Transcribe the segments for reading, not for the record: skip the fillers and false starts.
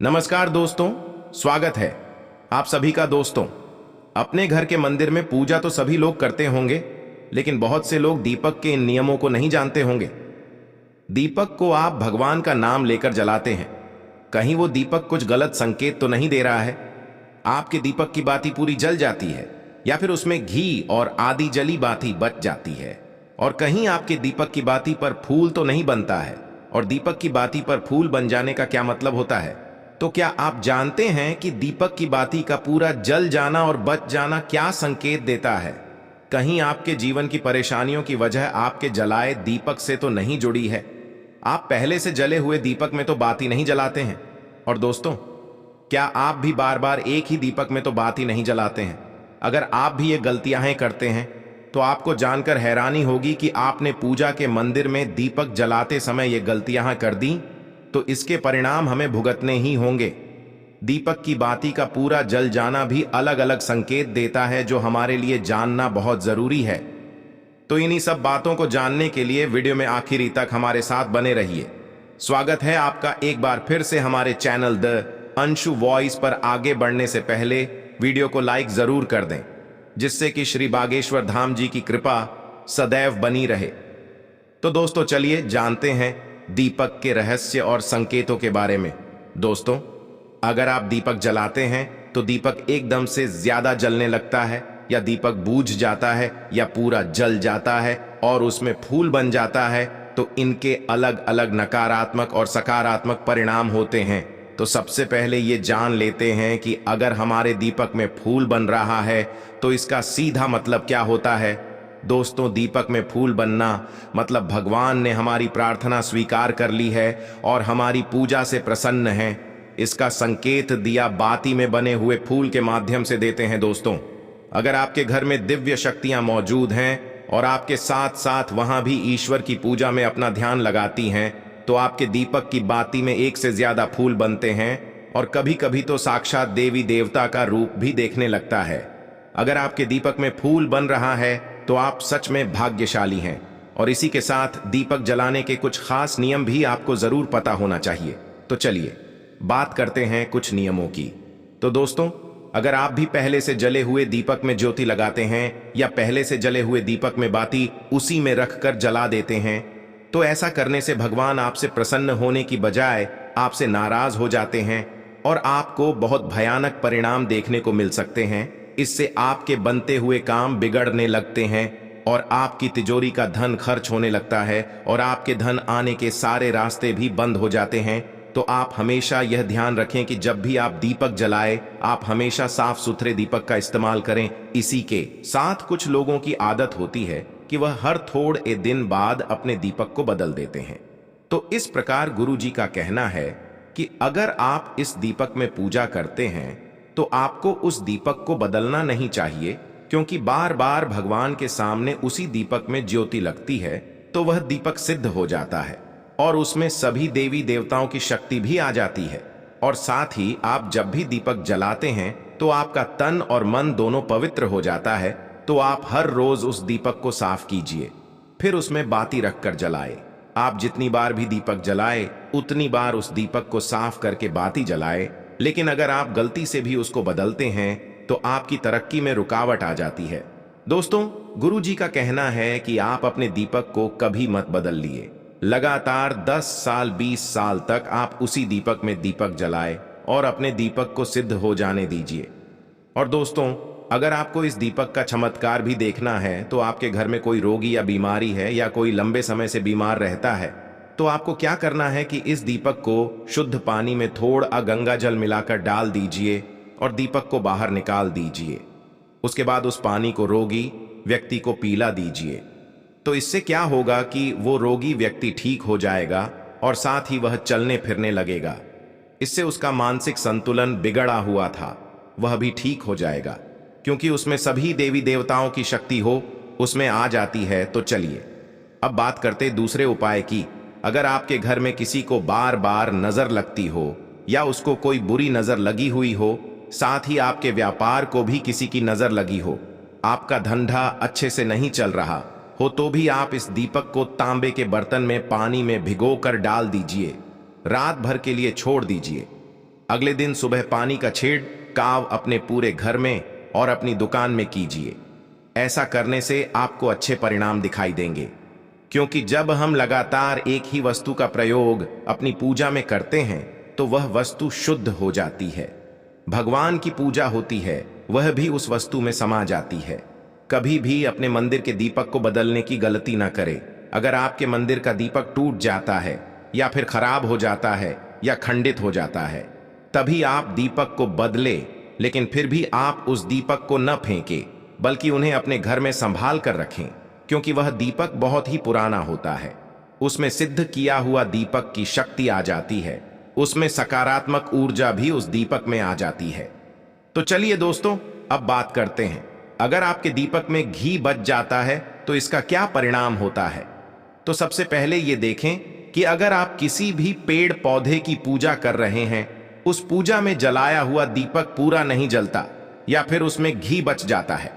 नमस्कार दोस्तों, स्वागत है आप सभी का। दोस्तों, अपने घर के मंदिर में पूजा तो सभी लोग करते होंगे, लेकिन बहुत से लोग दीपक के इन नियमों को नहीं जानते होंगे। दीपक को आप भगवान का नाम लेकर जलाते हैं। कहीं वो दीपक कुछ गलत संकेत तो नहीं दे रहा है? आपके दीपक की बाती पूरी जल जाती है या फिर उसमें घी और आदि जली बाती बच जाती है? और कहीं आपके दीपक की बाती पर फूल तो नहीं बनता है? और दीपक की बाती पर फूल बन जाने का क्या मतलब होता है? तो क्या आप जानते हैं कि दीपक की बाती का पूरा जल जाना और बच जाना क्या संकेत देता है? कहीं आपके जीवन की परेशानियों की वजह आपके जलाए दीपक से तो नहीं जुड़ी है? आप पहले से जले हुए दीपक में तो बाती नहीं जलाते हैं। और दोस्तों, क्या आप भी बार बार एक ही दीपक में तो बाती नहीं जलाते हैं? अगर आप भी ये गलतियां करते हैं तो आपको जानकर हैरानी होगी कि आपने पूजा के मंदिर में दीपक जलाते समय ये गलतियां कर दी, तो इसके परिणाम हमें भुगतने ही होंगे। दीपक की बाती का पूरा जल जाना भी अलग अलग संकेत देता है, जो हमारे लिए जानना बहुत जरूरी है। तो इन्हीं सब बातों को जानने के लिए वीडियो में आखिरी तक हमारे साथ बने रहिए। स्वागत है आपका एक बार फिर से हमारे चैनल द अंशु वॉइस पर। आगे बढ़ने से पहले वीडियो को लाइक जरूर कर दें, जिससे कि श्री बागेश्वर धाम जी की कृपा सदैव बनी रहे। तो दोस्तों, चलिए जानते हैं दीपक के रहस्य और संकेतों के बारे में। दोस्तों, अगर आप दीपक जलाते हैं तो दीपक एकदम से ज्यादा जलने लगता है, या दीपक बूझ जाता है, या पूरा जल जाता है और उसमें फूल बन जाता है, तो इनके अलग अलग नकारात्मक और सकारात्मक परिणाम होते हैं। तो सबसे पहले ये जान लेते हैं कि अगर हमारे दीपक में फूल बन रहा है तो इसका सीधा मतलब क्या होता है। दोस्तों, दीपक में फूल बनना मतलब भगवान ने हमारी प्रार्थना स्वीकार कर ली है और हमारी पूजा से प्रसन्न है। इसका संकेत दिया बाती में बने हुए फूल के माध्यम से देते हैं। दोस्तों, अगर आपके घर में दिव्य शक्तियां मौजूद हैं और आपके साथ साथ वहां भी ईश्वर की पूजा में अपना ध्यान लगाती हैं, तो आपके दीपक की बाती में एक से ज्यादा फूल बनते हैं और कभी कभी तो साक्षात देवी देवता का रूप भी देखने लगता है। अगर आपके दीपक में फूल बन रहा है तो आप सच में भाग्यशाली हैं। और इसी के साथ दीपक जलाने के कुछ खास नियम भी आपको जरूर पता होना चाहिए। तो चलिए बात करते हैं कुछ नियमों की। तो दोस्तों, अगर आप भी पहले से जले हुए दीपक में ज्योति लगाते हैं या पहले से जले हुए दीपक में बाती उसी में रखकर जला देते हैं, तो ऐसा करने से भगवान आपसे प्रसन्न होने की बजाय आपसे नाराज हो जाते हैं और आपको बहुत भयानक परिणाम देखने को मिल सकते हैं। इससे आपके बनते हुए काम बिगड़ने लगते हैं और आपकी तिजोरी का धन खर्च होने लगता है और आपके धन आने के सारे रास्ते भी बंद हो जाते हैं। तो आप हमेशा यह ध्यान रखें कि जब भी आप दीपक जलाएं, आप हमेशा साफ सुथरे दीपक का इस्तेमाल करें। इसी के साथ कुछ लोगों की आदत होती है कि वह हर थोड़े दिन बाद अपने दीपक को बदल देते हैं। तो इस प्रकार गुरु जी का कहना है कि अगर आप इस दीपक में पूजा करते हैं तो आपको उस दीपक को बदलना नहीं चाहिए, क्योंकि बार बार भगवान के सामने उसी दीपक में ज्योति लगती है तो वह दीपक सिद्ध हो जाता है और उसमें सभी देवी देवताओं की शक्ति भी आ जाती है। और साथ ही आप जब भी दीपक जलाते हैं तो आपका तन और मन दोनों पवित्र हो जाता है। तो आप हर रोज उस दीपक को साफ कीजिए, फिर उसमें बाती रखकर जलाए। आप जितनी बार भी दीपक जलाए उतनी बार उस दीपक को साफ करके बाती जलाए। लेकिन अगर आप गलती से भी उसको बदलते हैं तो आपकी तरक्की में रुकावट आ जाती है। दोस्तों, गुरु जी का कहना है कि आप अपने दीपक को कभी मत बदल लिए। लगातार 10 साल 20 साल तक आप उसी दीपक में दीपक जलाए और अपने दीपक को सिद्ध हो जाने दीजिए। और दोस्तों, अगर आपको इस दीपक का चमत्कार भी देखना है तो आपके घर में कोई रोगी या बीमारी है या कोई लंबे समय से बीमार रहता है, तो आपको क्या करना है कि इस दीपक को शुद्ध पानी में थोड़ा गंगा जल मिलाकर डाल दीजिए और दीपक को बाहर निकाल दीजिए। उसके बाद उस पानी को रोगी व्यक्ति को पीला दीजिए। तो इससे क्या होगा कि वो रोगी व्यक्ति ठीक हो जाएगा और साथ ही वह चलने फिरने लगेगा। इससे उसका मानसिक संतुलन बिगड़ा हुआ था वह भी ठीक हो जाएगा, क्योंकि उसमें सभी देवी देवताओं की शक्ति हो उसमें आ जाती है। तो चलिए अब बात करते दूसरे उपाय की। अगर आपके घर में किसी को बार बार नजर लगती हो या उसको कोई बुरी नजर लगी हुई हो, साथ ही आपके व्यापार को भी किसी की नजर लगी हो, आपका धंधा अच्छे से नहीं चल रहा हो, तो भी आप इस दीपक को तांबे के बर्तन में पानी में भिगोकर डाल दीजिए। रात भर के लिए छोड़ दीजिए। अगले दिन सुबह पानी का छिड़काव अपने पूरे घर में और अपनी दुकान में कीजिए। ऐसा करने से आपको अच्छे परिणाम दिखाई देंगे, क्योंकि जब हम लगातार एक ही वस्तु का प्रयोग अपनी पूजा में करते हैं तो वह वस्तु शुद्ध हो जाती है। भगवान की पूजा होती है, वह भी उस वस्तु में समा जाती है। कभी भी अपने मंदिर के दीपक को बदलने की गलती ना करें। अगर आपके मंदिर का दीपक टूट जाता है या फिर खराब हो जाता है या खंडित हो जाता है, तभी आप दीपक को बदलें, लेकिन फिर भी आप उस दीपक को न फेंकें, बल्कि उन्हें अपने घर में संभाल कर रखें, क्योंकि वह दीपक बहुत ही पुराना होता है। उसमें सिद्ध किया हुआ दीपक की शक्ति आ जाती है, उसमें सकारात्मक ऊर्जा भी उस दीपक में आ जाती है। तो चलिए दोस्तों, अब बात करते हैं, अगर आपके दीपक में घी बच जाता है तो इसका क्या परिणाम होता है। तो सबसे पहले ये देखें कि अगर आप किसी भी पेड़ पौधे की पूजा कर रहे हैं, उस पूजा में जलाया हुआ दीपक पूरा नहीं जलता या फिर उसमें घी बच जाता है,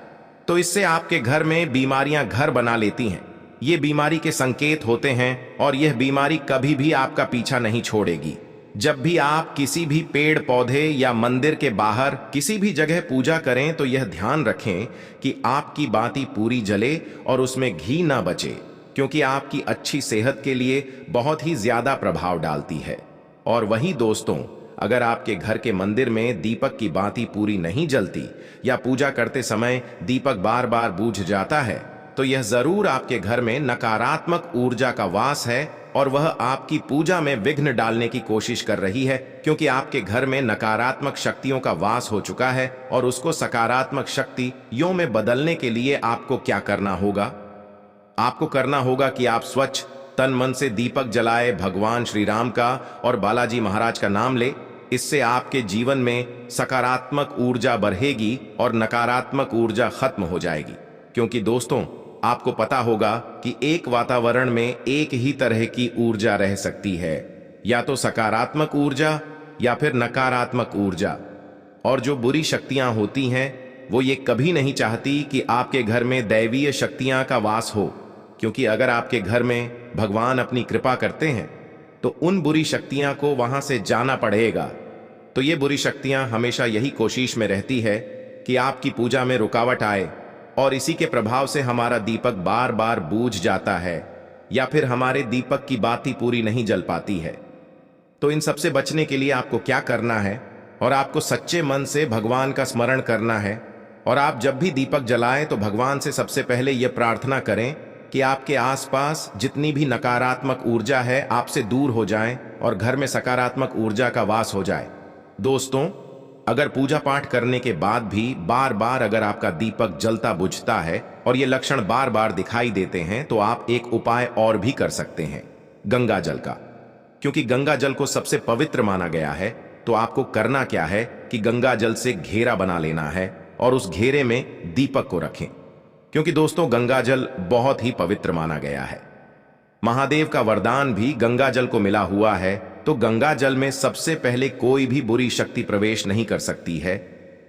तो इससे आपके घर में बीमारियां घर बना लेती हैं। ये बीमारी के संकेत होते हैं और यह बीमारी कभी भी आपका पीछा नहीं छोड़ेगी। जब भी आप किसी भी पेड़ पौधे या मंदिर के बाहर किसी भी जगह पूजा करें तो यह ध्यान रखें कि आपकी बाती पूरी जले और उसमें घी ना बचे, क्योंकि आपकी अच्छी सेहत के लिए बहुत ही ज्यादा प्रभाव डालती है। और वहीं दोस्तों, अगर आपके घर के मंदिर में दीपक की बाती पूरी नहीं जलती या पूजा करते समय दीपक बार बार बुझ जाता है, तो यह जरूर आपके घर में नकारात्मक ऊर्जा का वास है और वह आपकी पूजा में विघ्न डालने की कोशिश कर रही है, क्योंकि आपके घर में नकारात्मक शक्तियों का वास हो चुका है। और उसको सकारात्मक शक्तियों में बदलने के लिए आपको क्या करना होगा? आपको करना होगा कि आप स्वच्छ तन मन से दीपक जलाए, भगवान श्री राम का और बालाजी महाराज का नाम ले। इससे आपके जीवन में सकारात्मक ऊर्जा बढ़ेगी और नकारात्मक ऊर्जा खत्म हो जाएगी। क्योंकि दोस्तों, आपको पता होगा कि एक वातावरण में एक ही तरह की ऊर्जा रह सकती है, या तो सकारात्मक ऊर्जा या फिर नकारात्मक ऊर्जा। और जो बुरी शक्तियां होती हैं, वो ये कभी नहीं चाहती कि आपके घर में दैवीय शक्तियां का वास हो, क्योंकि अगर आपके घर में भगवान अपनी कृपा करते हैं तो उन बुरी शक्तियां को वहां से जाना पड़ेगा। तो ये बुरी शक्तियां हमेशा यही कोशिश में रहती है कि आपकी पूजा में रुकावट आए, और इसी के प्रभाव से हमारा दीपक बार बार बूझ जाता है या फिर हमारे दीपक की बाती पूरी नहीं जल पाती है। तो इन सबसे बचने के लिए आपको क्या करना है? और आपको सच्चे मन से भगवान का स्मरण करना है। और आप जब भी दीपक जलाएं तो भगवान से सबसे पहले यह प्रार्थना करें कि आपके आसपास जितनी भी नकारात्मक ऊर्जा है आपसे दूर हो जाएं और घर में सकारात्मक ऊर्जा का वास हो जाए। दोस्तों, अगर पूजा पाठ करने के बाद भी बार बार अगर आपका दीपक जलता बुझता है और ये लक्षण बार बार दिखाई देते हैं, तो आप एक उपाय और भी कर सकते हैं, गंगा जल का। क्योंकि गंगा जल को सबसे पवित्र माना गया है, तो आपको करना क्या है कि गंगा जल से घेरा बना लेना है और उस घेरे में दीपक को रखें। क्योंकि दोस्तों, गंगा जल बहुत ही पवित्र माना गया है। महादेव का वरदान भी गंगा जल को मिला हुआ है, तो गंगा जल में सबसे पहले कोई भी बुरी शक्ति प्रवेश नहीं कर सकती है।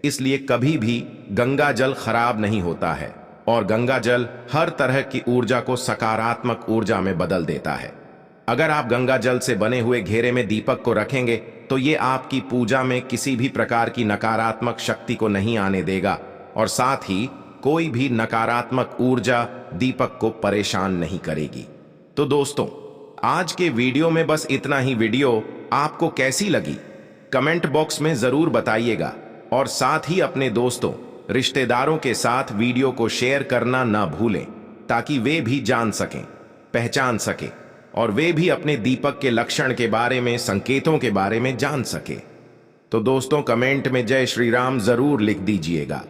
इसलिए कभी भी गंगा जल खराब नहीं होता है और गंगा जल हर तरह की ऊर्जा को सकारात्मक ऊर्जा में बदल देता है। अगर आप गंगा जल से बने हुए घेरे में दीपक को रखेंगे तो ये आपकी पूजा में किसी भी प्रकार की नकारात्मक शक्ति को नहीं आने देगा, और साथ ही कोई भी नकारात्मक ऊर्जा दीपक को परेशान नहीं करेगी। तो दोस्तों, आज के वीडियो में बस इतना ही। वीडियो आपको कैसी लगी कमेंट बॉक्स में जरूर बताइएगा, और साथ ही अपने दोस्तों रिश्तेदारों के साथ वीडियो को शेयर करना ना भूलें, ताकि वे भी जान सकें, पहचान सकें और वे भी अपने दीपक के लक्षण के बारे में, संकेतों के बारे में जान सके। तो दोस्तों, कमेंट में जय श्री राम जरूर लिख दीजिएगा।